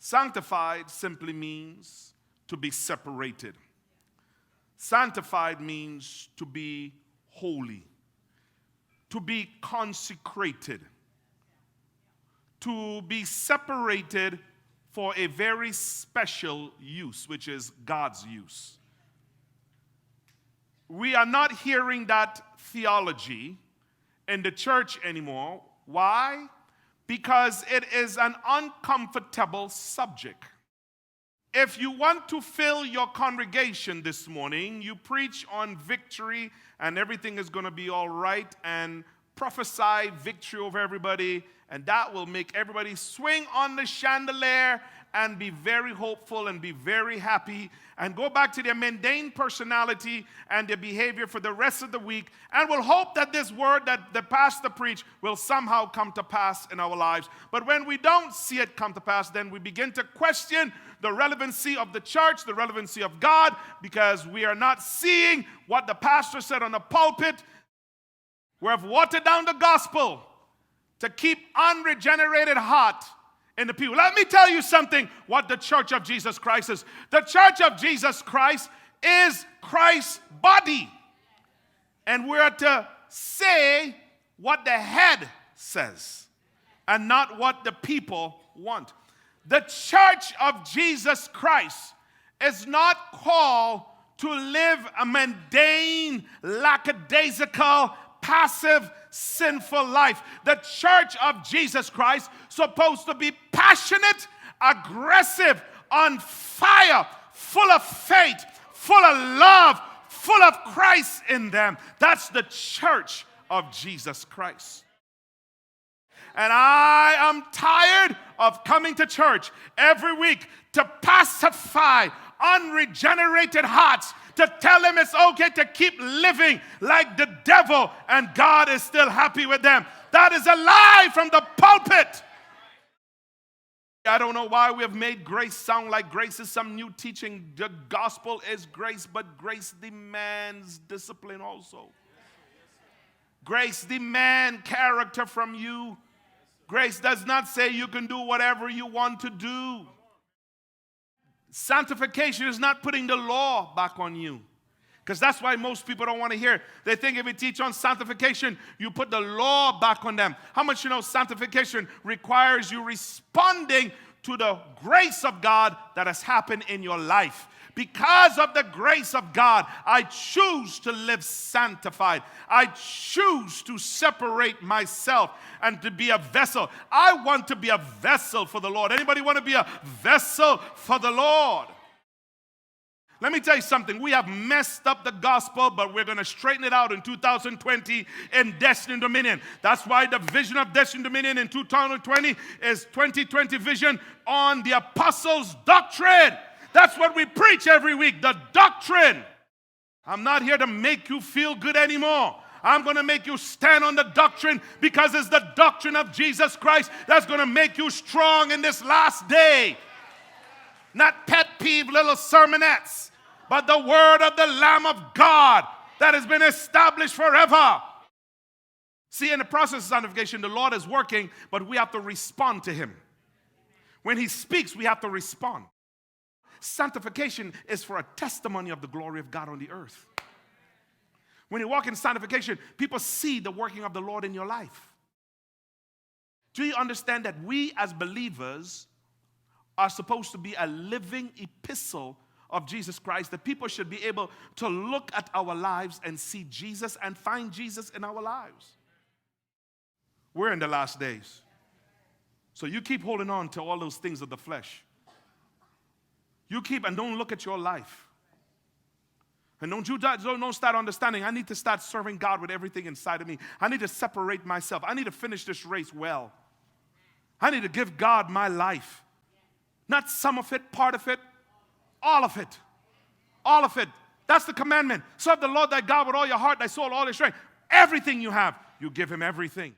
Sanctified simply means to be separated. Sanctified means to be holy, to be consecrated, to be separated for a very special use, which is God's use. We are not hearing that theology in the church anymore. Why? Because it is an uncomfortable subject. If you want to fill your congregation this morning, you preach on victory and everything is going to be all right, and prophesy victory over everybody, and that will make everybody swing on the chandelier and be very hopeful and be very happy and go back to their mundane personality and their behavior for the rest of the week, and will hope that this word that the pastor preached will somehow come to pass in our lives. But when we don't see it come to pass, then we begin to question the relevancy of the church, the relevancy of God, because we are not seeing what the pastor said on the pulpit. We have watered down the gospel to keep unregenerated heart in the people. Let me tell you something, what the church of Jesus Christ is. The church of Jesus Christ is Christ's body. And we're to say what the head says and not what the people want. The church of Jesus Christ is not called to live a mundane, lackadaisical, passive, sinful life. The church of Jesus Christ is supposed to be passionate, aggressive, on fire, full of faith, full of love, full of Christ in them. That's the church of Jesus Christ. And I am tired of coming to church every week to pacify unregenerated hearts, to tell them it's okay to keep living like the devil and God is still happy with them. That is a lie from the pulpit. I don't know why we have made grace sound like grace is some new teaching. The gospel is grace, but grace demands discipline also. Grace demands character from you. Grace does not say you can do whatever you want to do. Sanctification is not putting the law back on you. Because that's why most people don't want to hear. They think if you teach on sanctification, you put the law back on them. How much you know sanctification requires you responding to the grace of God that has happened in your life. Because of the grace of God, I choose to live sanctified. I choose to separate myself and to be a vessel. I want to be a vessel for the Lord. Anybody want to be a vessel for the Lord? Let me tell you something. We have messed up the gospel, but we're going to straighten it out in 2020 in Destiny and Dominion. That's why the vision of Destiny and Dominion in 2020 is 2020 vision on the apostles' doctrine. That's what we preach every week, the doctrine. I'm not here to make you feel good anymore. I'm going to make you stand on the doctrine, because it's the doctrine of Jesus Christ that's going to make you strong in this last day. Not pet peeve little sermonettes, but the word of the Lamb of God that has been established forever. See, in the process of sanctification, the Lord is working, but we have to respond to Him. When He speaks, we have to respond. Sanctification is for a testimony of the glory of God on the earth. When you walk in sanctification, people see the working of the Lord in your life. Do you understand that we as believers are supposed to be a living epistle of Jesus Christ? That people should be able to look at our lives and see Jesus and find Jesus in our lives. We're in the last days. So you keep holding on to all those things of the flesh. You keep, and don't look at your life. And don't start understanding, I need to start serving God with everything inside of me. I need to separate myself. I need to finish this race well. I need to give God my life. Not some of it, part of it, all of it. All of it. That's the commandment. Serve the Lord thy God with all your heart, thy soul, all your strength. Everything you have, you give Him everything.